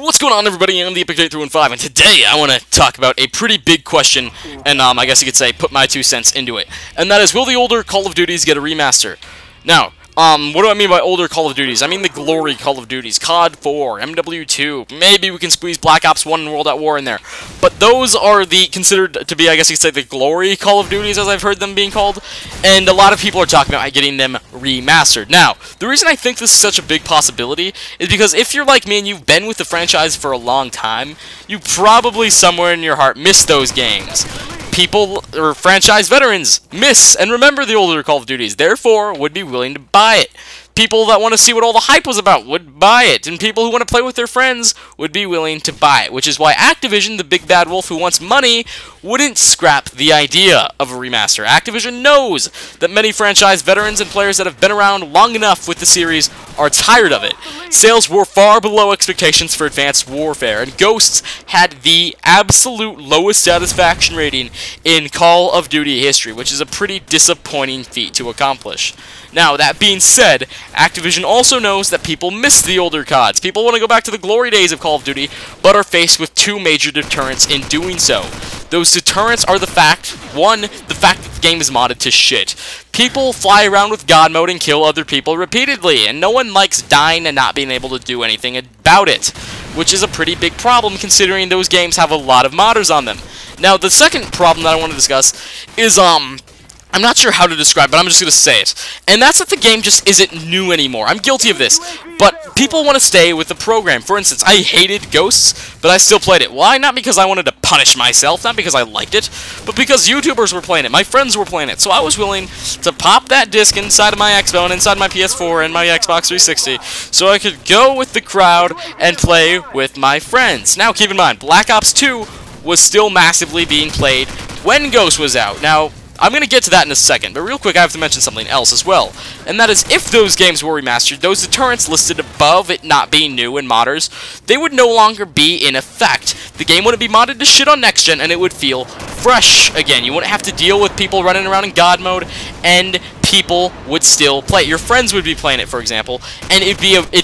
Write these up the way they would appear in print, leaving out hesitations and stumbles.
What's going on, everybody? I'm the Epic 315, and today I want to talk about a pretty big question, and I guess you could say put my 2 cents into it. And that is, will the older Call of Duties get a remaster? Now, what do I mean by older Call of Duties? I mean the glory Call of Duties, COD 4, MW2, maybe we can squeeze Black Ops 1 and World at War in there. But those are the considered to be, I guess you could say, the glory Call of Duties, as I've heard them being called. And a lot of people are talking about getting them remastered. Now, the reason I think this is such a big possibility is because if you're like me and you've been with the franchise for a long time, you probably somewhere in your heart miss those games. People, or franchise veterans, miss and remember the older Call of Duties, therefore would be willing to buy it. People that want to see what all the hype was about would buy it, and people who want to play with their friends would be willing to buy it, which is why Activision, the big bad wolf who wants money, wouldn't scrap the idea of a remaster. Activision knows that many franchise veterans and players that have been around long enough with the series are tired of it. Sales were far below expectations for Advanced Warfare, and Ghosts had the absolute lowest satisfaction rating in Call of Duty history, which is a pretty disappointing feat to accomplish. Now, that being said, Activision also knows that people miss the older CODs. People want to go back to the glory days of Call of Duty, but are faced with two major deterrents in doing so. Those deterrents are the fact that the game is modded to shit. People fly around with God mode and kill other people repeatedly, and no one likes dying and not being able to do anything about it, which is a pretty big problem considering those games have a lot of modders on them. Now, the second problem that I want to discuss is, I'm not sure how to describe it, but I'm just going to say it. And that's that the game just isn't new anymore. I'm guilty of this, but people want to stay with the program. For instance, I hated Ghosts, but I still played it. Why? Not because I wanted to punish myself, not because I liked it, but because YouTubers were playing it, my friends were playing it. So I was willing to pop that disc inside of my Xbox, inside my PS4 and my Xbox 360, so I could go with the crowd and play with my friends. Now, keep in mind, Black Ops 2 was still massively being played when Ghost was out. Now, I'm going to get to that in a second, but real quick I have to mention something else as well, and that is if those games were remastered, those deterrents listed above it not being new and modders, they would no longer be in effect. The game wouldn't be modded to shit on next gen, and it would feel fresh again. You wouldn't have to deal with people running around in God mode, and people would still play it. Your friends would be playing it, for example, and it'd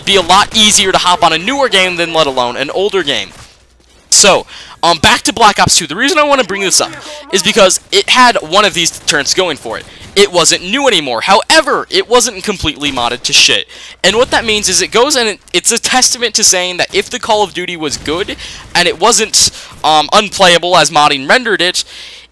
be a lot easier to hop on a newer game than let alone an older game. So, back to Black Ops 2. The reason I want to bring this up is because it had one of these deterrents going for it. It wasn't new anymore. However, it wasn't completely modded to shit. And what that means is it goes and it's a testament to saying that if the Call of Duty was good and it wasn't unplayable as modding rendered it,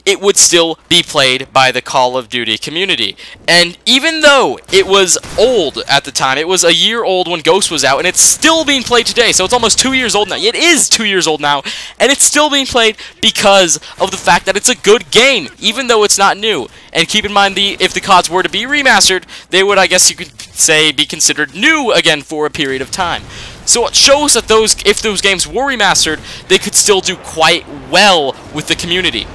it would still be played by the Call of Duty community. And even though it was old at the time, it was a year old when Ghost was out, and it's still being played today, so it's almost 2 years old now. It is 2 years old now, and it's still being played because of the fact that it's a good game, even though it's not new. And keep in mind, if the CODs were to be remastered, they would, I guess you could say, be considered new again for a period of time. So it shows that if those games were remastered, they could still do quite well with the community.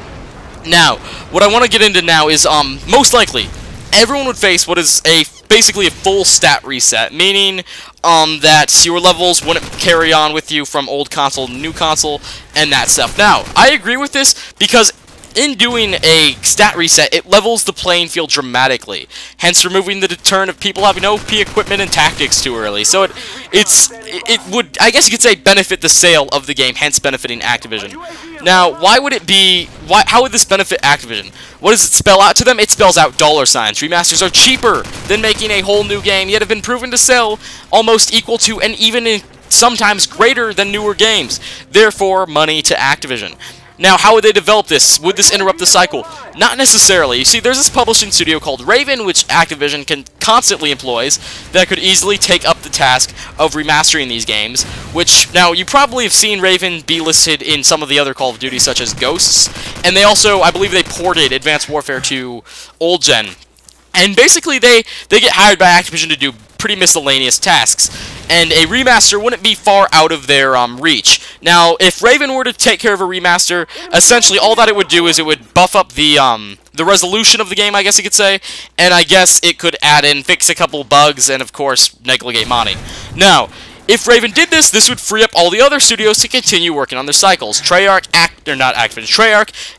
Now, what I want to get into now is, most likely, everyone would face what is basically a full stat reset, meaning that your levels wouldn't carry on with you from old console to new console, and that stuff. Now, I agree with this because in doing a stat reset, it levels the playing field dramatically, hence removing the deterrent of people having OP equipment and tactics too early. So it would, I guess you could say, benefit the sale of the game, hence benefiting Activision. Now, how would this benefit Activision? What does it spell out to them? It spells out $. Remasters are cheaper than making a whole new game, yet have been proven to sell almost equal to and even sometimes greater than newer games. Therefore, money to Activision. Now, how would they develop this? Would this interrupt the cycle? Not necessarily. You see, there's this publishing studio called Raven, which Activision constantly employs, that could easily take up the task of remastering these games, which, now, you probably have seen Raven be listed in some of the other Call of Duty, such as Ghosts, and they also, I believe they ported Advanced Warfare to old gen. And basically, they get hired by Activision to do pretty miscellaneous tasks, and a remaster wouldn't be far out of their reach. Now, if Raven were to take care of a remaster, essentially all that it would do is it would buff up the resolution of the game, I guess you could say, and I guess it could add in, fix a couple bugs, and of course, negligate modding. Now, If Raven did this, this would free up all the other studios to continue working on their cycles. Treyarch,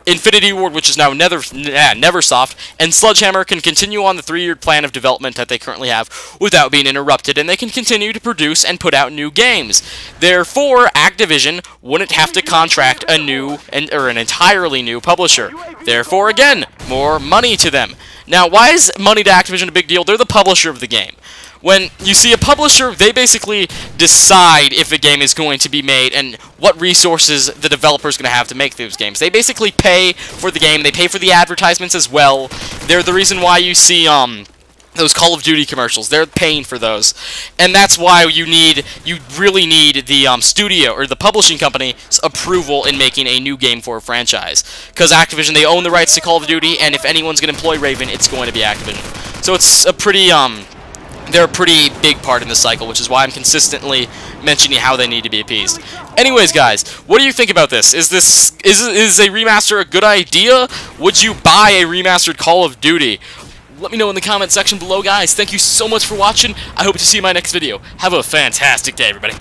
Infinity Ward, which is now Neversoft, and Sledgehammer can continue on the 3-year plan of development that they currently have without being interrupted, and they can continue to produce and put out new games. Therefore, Activision wouldn't have to contract a new or an entirely new publisher. Therefore, again, more money to them. Now, why is money to Activision a big deal? They're the publisher of the game. When you see a publisher, they basically decide if a game is going to be made and what resources the developer is going to have to make those games. They basically pay for the game. They pay for the advertisements as well. They're the reason why you see those Call of Duty commercials. They're paying for those. And that's why you really need the studio or the publishing company's approval in making a new game for a franchise. Because Activision, they own the rights to Call of Duty, and if anyone's going to employ Raven, it's going to be Activision. So it's a pretty they're a pretty big part in the cycle, which is why I'm consistently mentioning how they need to be appeased. Anyways, guys, what do you think about this? Is a remaster a good idea? Would you buy a remastered Call of Duty? Let me know in the comment section below, guys. Thank you so much for watching. I hope to see you in my next video. Have a fantastic day, everybody.